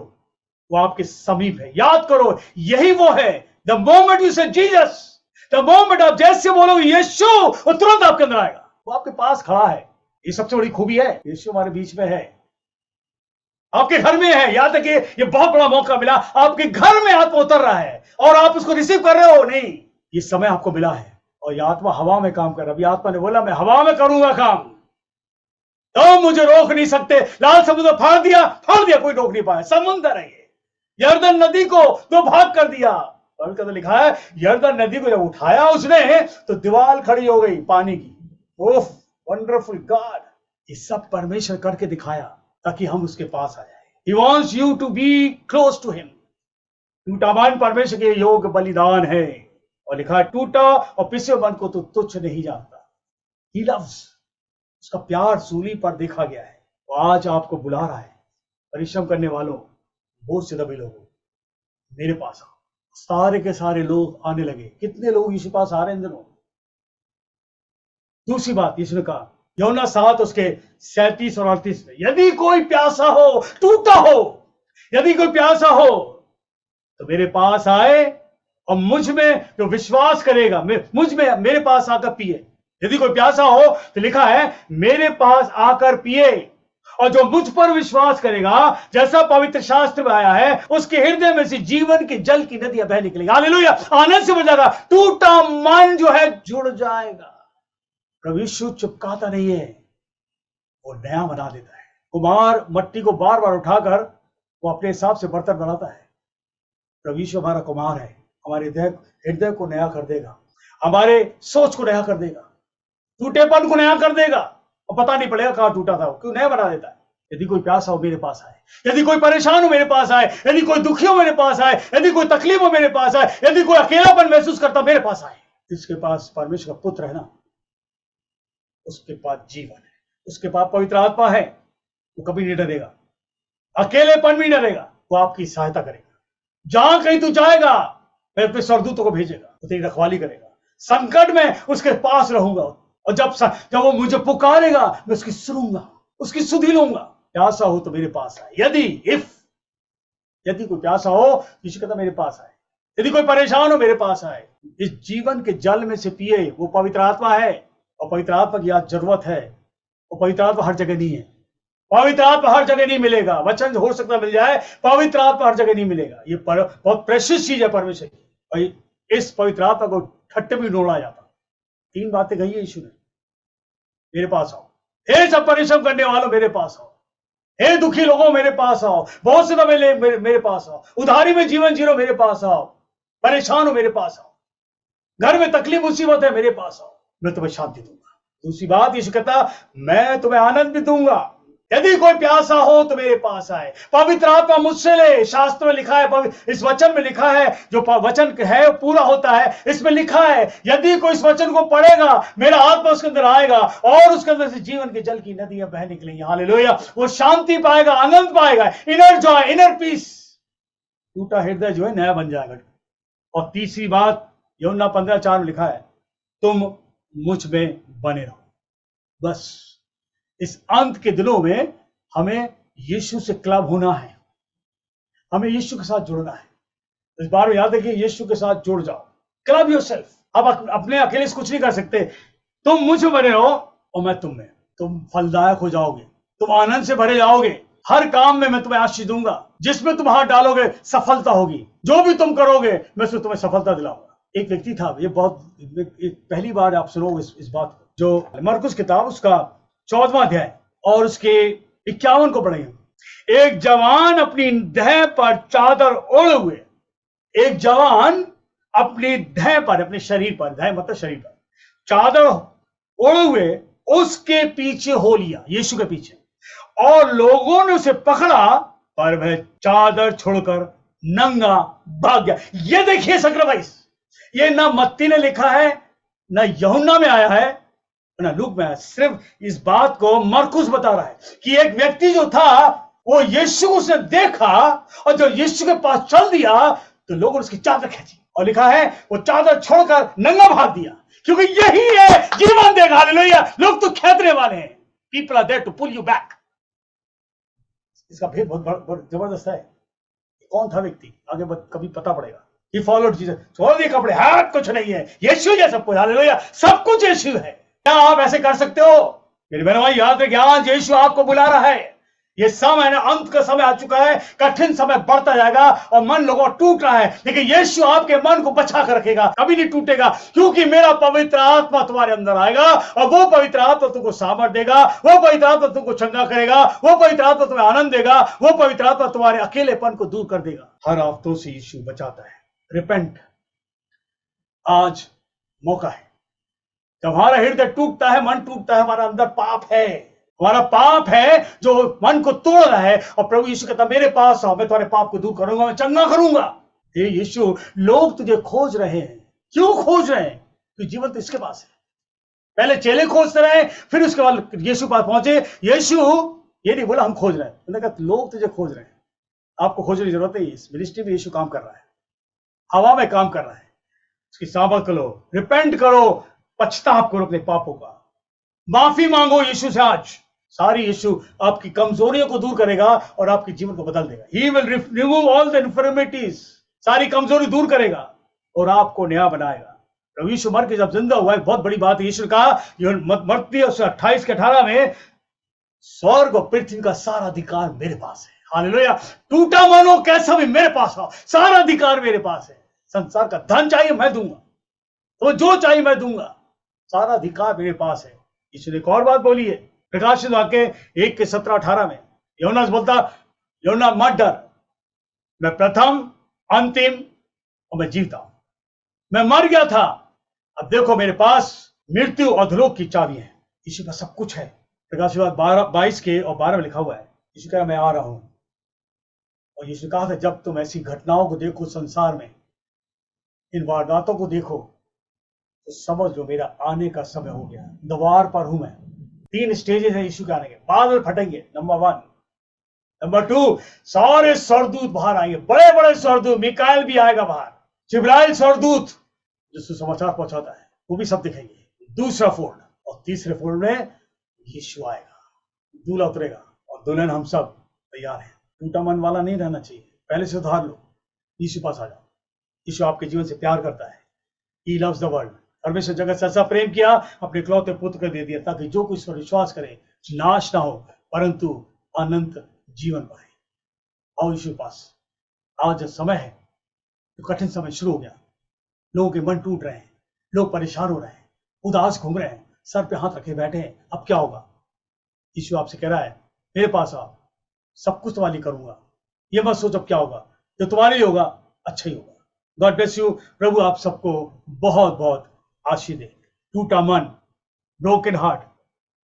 वो आपके समीप है। याद करो, यही वो है। द मोमेंट यू से जीसस, द मोमेंट आप जैसे बोलोगे यीशु, वो तुरंत आपके अंदर आएगा, वो आपके पास खड़ा है। ये सबसे बड़ी खूबी है, यीशु हमारे बीच में है, आपके घर में है। याद रखिए, ये बहुत बड़ा मौका मिला, आपके घर में आत्मा उतर रहा है और आप उसको रिसीव कर रहे हो। नहीं, ये समय आपको मिला है और ये आत्मा हवा में काम कर रहा है। अभी आत्मा ने बोला मैं हवा में करूंगा काम, तो मुझे रोक नहीं सकते। लाल समुद्र फाड़ दिया, कोई रोक नहीं पाया। समुद्र है ये, यर्दन नदी को 2 भाग कर दिया। और तो लिखा है, यर्दन नदी को जब उठाया उसने, तो दीवार खड़ी हो गई पानी की। ओह वंडरफुल गॉड, ये सब परमेश्वर करके दिखाया ताकि हम उसके पास आ जाए। He wants you to be close to him। टूटा मन परमेश्वर के योग्य बलिदान है, और लिखा है टूटा और पिसे मन को तो तुच्छ नहीं जानता। He loves, उसका प्यार सूली पर देखा गया है। तो आज आपको बुला रहा है, परिश्रम करने वालों, बोझ से दबे लोगों, मेरे पास आओ। सारे के सारे लोग आने लगे। कितने लोग यीशु पास आ रहे हैं इन दिनों। दूसरी बात यीशु ने कहा, यूहन्ना 7 उसके 37 और 38 में, यदि कोई प्यासा हो, टूटा हो, यदि कोई प्यासा हो तो मेरे पास आए और मुझ में जो विश्वास करेगा, मुझ में, मेरे पास आकर पिए। यदि कोई प्यासा हो तो लिखा है मेरे पास आकर पिए, और जो मुझ पर विश्वास करेगा, जैसा पवित्र शास्त्र में आया है, उसके हृदय में से जीवन के जल की नदियां बह निकलेगी। हालेलुया, आनंद से भर जाएगा। टूटा मन जो है जुड़ जाएगा। प्रभु यीशु चिपकाता नहीं है, वो नया बना देता है। कुम्हार मट्टी को बार बार उठाकर वो अपने हिसाब से बर्तन बनाता है। प्रभु यीशु हमारा कुम्हार है, हमारे हृदय को नया कर देगा, हमारे सोच को नया कर देगा, टूटेपन को नया कर देगा, और पता नहीं पड़ेगा कहां टूटा था, क्यों नया बना देता है। यदि कोई प्यासा हो मेरे पास आए, यदि कोई परेशान हो मेरे पास आए, यदि कोई दुखी हो मेरे पास आए, यदि कोई तकलीफ हो मेरे पास आए, यदि कोई अकेलापन महसूस करता मेरे पास आए। जिसके पास परमेश्वर का पुत्र है ना, उसके पास जीवन है, उसके पास पवित्र आत्मा है, वो कभी नहीं डरेगा, अकेलेपन भी नहीं डरेगा, वो आपकी सहायता करेगा। जहां कहीं तू जाएगा, मैं अपने स्वर्गदूतों को भेजेगा, वो तेरी रखवाली करेगा। संकट में उसके पास रहूंगा, और जब वो मुझे पुकारेगा, मैं उसकी सुनूंगा, उसकी सुधि लूंगा। प्यासा हो तो मेरे पास आए। यदि कोई प्यासा हो, यीशु कहता मेरे पास आए। यदि कोई परेशान हो, मेरे पास आए। इस जीवन के जल में से पिए, वो पवित्र आत्मा है, और पवित्र आत्मा की आज जरूरत है। वो पवित्र आत्मा हर जगह नहीं है, पवित्र आत्मा हर जगह नहीं मिलेगा। वचन हो सकता मिल जाए, पवित्र आत्मा हर जगह नहीं मिलेगा। ये बहुत प्रेशियस चीज है परमेश्वर की, और इस पवित्र आत्मा को ठट्टे में ढूंढा जाता। 3 बातें कही है यीशु ने, मेरे पास आओ, हे सब परिश्रम करने वालों मेरे पास आओ, हे दुखी लोगों मेरे पास आओ, बहुत से मेरे पास आओ, उधारी में जीवन जीरो मेरे पास आओ, परेशान हो मेरे पास आओ, घर में तकलीफ मुसीबत है मेरे पास आओ, मैं तुम्हें शांति दूंगा। दूसरी बात यीशु कहता, मैं तुम्हें आनंद भी दूंगा। यदि कोई प्यासा हो तो मेरे पास आए, पवित्र आत्मा मुझसे ले। शास्त्र में लिखा है, इस वचन में लिखा है, जो वचन है पूरा होता है। इसमें लिखा है, यदि कोई इस वचन को पढ़ेगा, मेरा आत्मा उसके अंदर आएगा, और उसके अंदर से जीवन के जल की नदियां बह निकलेंगी। हालेलुया। वो शांति पाएगा, आनंद पाएगा, इनर जॉय, इनर पीस। टूटा हृदय जो है नया बन जाएगा। और तीसरी बात, यूहन्ना 15:4 में लिखा है, तुम मुझ में बने रहो। बस इस अंत के दिनों में हमें यीशु से क्लब होना है, हमें यीशु के साथ जुड़ना है। इस बार में याद रखिए, यीशु के साथ जुड़ जाओ, क्लब योरसेल्फ। अब अपने अकेले से कुछ नहीं कर सकते। तुम मुझ में बने रहो और मैं तुम में, तुम फलदायक हो जाओगे, तुम आनंद से भरे जाओगे। हर काम में मैं तुम्हें आशीष दूंगा, जिसमें तुम हाथ डालोगे सफलता होगी। जो भी तुम करोगे, मैं उसमें तुम्हें सफलता दिलाऊंगा। एक व्यक्ति था, ये बहुत पहली बार आप सुनो इस बात को, जो मरकुस किताब उसका 14वां अध्याय और उसके 51 को पढ़ेंगे। एक जवान अपनी देह पर चादर ओढ़े हुए, एक जवान अपनी देह पर, अपने शरीर पर, देह मतलब शरीर पर, चादर ओढ़े हुए उसके पीछे हो लिया, यीशु के पीछे, और लोगों ने उसे पकड़ा, पर वह चादर छोड़कर नंगा भाग गया। ये देखिए सैक्रिफाइस, ये ना मत्ती ने लिखा है, ना यूहन्ना में आया है, ना लूक में आया। सिर्फ इस बात को मरकुस बता रहा है कि एक व्यक्ति जो था, वो यीशु को उसने देखा, और जब यीशु के पास चल दिया तो लोगों ने उसकी चादर खींची, और लिखा है वो चादर छोड़कर नंगा भाग दिया, क्योंकि यही है जीवन देगा। हालेलुया। लोग तो खेदने वाले हैं, people are there to pull you back. इसका भेद बहुत जबरदस्त है। कौन था व्यक्ति, आगे कभी पता पड़ेगा। He followed Jesus। छोड़ दिए कपड़े, हाथ कुछ नहीं है, यीशु है सब कुछ। हालेलुया। सब कुछ यीशु है। क्या आप ऐसे कर सकते हो? मेरे बहनों भाई, याद रखिए, आज यीशु आपको बुला रहा है। ये समय ना, अंत का समय आ चुका है, कठिन समय बढ़ता जाएगा और मन लोगों टूट रहा है, लेकिन यीशु आपके मन को बचा कर रखेगा, कभी नहीं टूटेगा, क्योंकि मेरा पवित्र आत्मा तुम्हारे अंदर आएगा, और वो पवित्र आत्मा तुमको सामर्थ देगा, वो पवित्र आत्मा तुमको चंगा करेगा, वो पवित्र आत्मा तुम्हें आनंद देगा, वो पवित्र आत्मा तुम्हारे अकेलेपन को दूर कर देगा। हर आफतों से यीशु बचाता है। रिपेंट, आज मौका है। जब हमारा हृदय टूटता है, मन टूटता है, हमारा अंदर पाप है, हमारा पाप है जो मन को तोड़ रहा है, और प्रभु यीशु कहता मेरे पास आओ, मैं तुम्हारे पाप को दूर करूंगा, मैं चंगा करूंगा। हे यीशु, लोग तुझे खोज रहे हैं। क्यों खोज रहे हैं? क्योंकि जीवन तो इसके पास है। पहले चेले खोजते रहे, फिर उसके बाद यीशु पास पहुंचे। यीशु ये नहीं बोला हम खोज रहे हैं, उन्होंने कहा लोग तुझे खोज रहे हैं। आपको खोजने की जरूरत है। इस मिनिस्ट्री में यीशु काम कर रहा है, हवा में काम कर रहा है। उसकी सामर्थ करो, रिपेंट करो, पछतावा करो अपने पापों का, माफी मांगो यीशु से। आज सारी यीशु आपकी कमजोरियों को दूर करेगा और आपके जीवन को बदल देगा। He will remove all the infirmities, सारी कमजोरी दूर करेगा और आपको नया बनाएगा। प्रभु यीशु मर के जब जिंदा हुआ, बहुत बड़ी बात है। यीशु कहा मत्ती 28 के 18 में, स्वर्ग और पृथ्वी का सारा अधिकार मेरे पास है। हालेलुया। टूटा मानो कैसा भी मेरे पास आओ, सारा अधिकार मेरे पास है। संसार का धन चाहिए मैं दूंगा, तो जो चाहिए मैं दूंगा, सारा अधिकार मेरे पास है। यीशु ने एक और बात बोली है, प्रकाशित वाक्य 1 के 17-18 में। यूहन्ना बोलता, यूहन्ना मत डर, मैं प्रथम, अंतिम और मैं जीवता हूं। मैं मर गया था, अब देखो मेरे पास मृत्यु और अधोलोक की चाबी है। यीशु पास सब कुछ है। प्रकाशित 22 के और 12 में लिखा हुआ है, यीशु कह रहा मैं आ रहा हूं। और यीशु कहा था, जब तुम ऐसी घटनाओं को देखो संसार में, इन वारदातों को देखो, तो समझ लो मेरा आने का समय हो गया, द्वार पर हूं मैं। 3 स्टेजेस है यीशु के आने के। बादल फटेंगे, नंबर 1। नंबर 2, सारे स्वर्गदूत बाहर आएंगे, बड़े बड़े स्वर्गदूत, मिकाएल भी आएगा बाहर, जिब्राइल स्वर्गदूत जो सुसमाचार पहुंचाता है, वो भी सब दिखेंगे। दूसरा फोल्ड, और तीसरे फोल्ड में यीशु आएगा, दूल्हा उतरेगा और दुल्हन हम सब तैयार हैं। टूटा मन वाला नहीं रहना चाहिए, पहले से उधार लो, यीशु पास आ जाओ। यीशु आपके जीवन से प्यार करता है। He loves the world। परमेश्वर जगत से ऐसा प्रेम किया, अपने इकलौते पुत्र को दे दिया, ताकि जो कोई इस पर विश्वास करे नाश ना हो, परंतु अनंत जीवन पाए। आओ यीशु के पास। आज जो समय है, तो कठिन समय शुरू हो गया, लोगों के मन टूट रहे हैं, लोग परेशान हो रहे हैं, उदास घूम रहे हैं, सर पे हाथ रखे बैठे हैं, अब क्या होगा? यीशु आपसे कह रहा है, मेरे पास आओ, सब कुछ तुम्हारे लिए करूंगा। ये मत सोच अब क्या होगा, जो तुम्हारे लिए होगा अच्छा ही होगा। God bless you. प्रभु आप सबको बहुत बहुत आशीष दे। टूटा मन, ब्रोकन हार्ट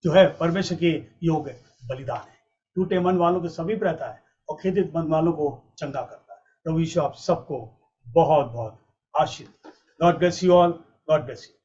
जो है परमेश्वर के योग्य बलिदान है। टूटे मन वालों को समीप रहता है और खेदित मन वालों को चंगा करता है। प्रभु यीशु आप सबको बहुत बहुत आशीष। God bless you all. God bless you.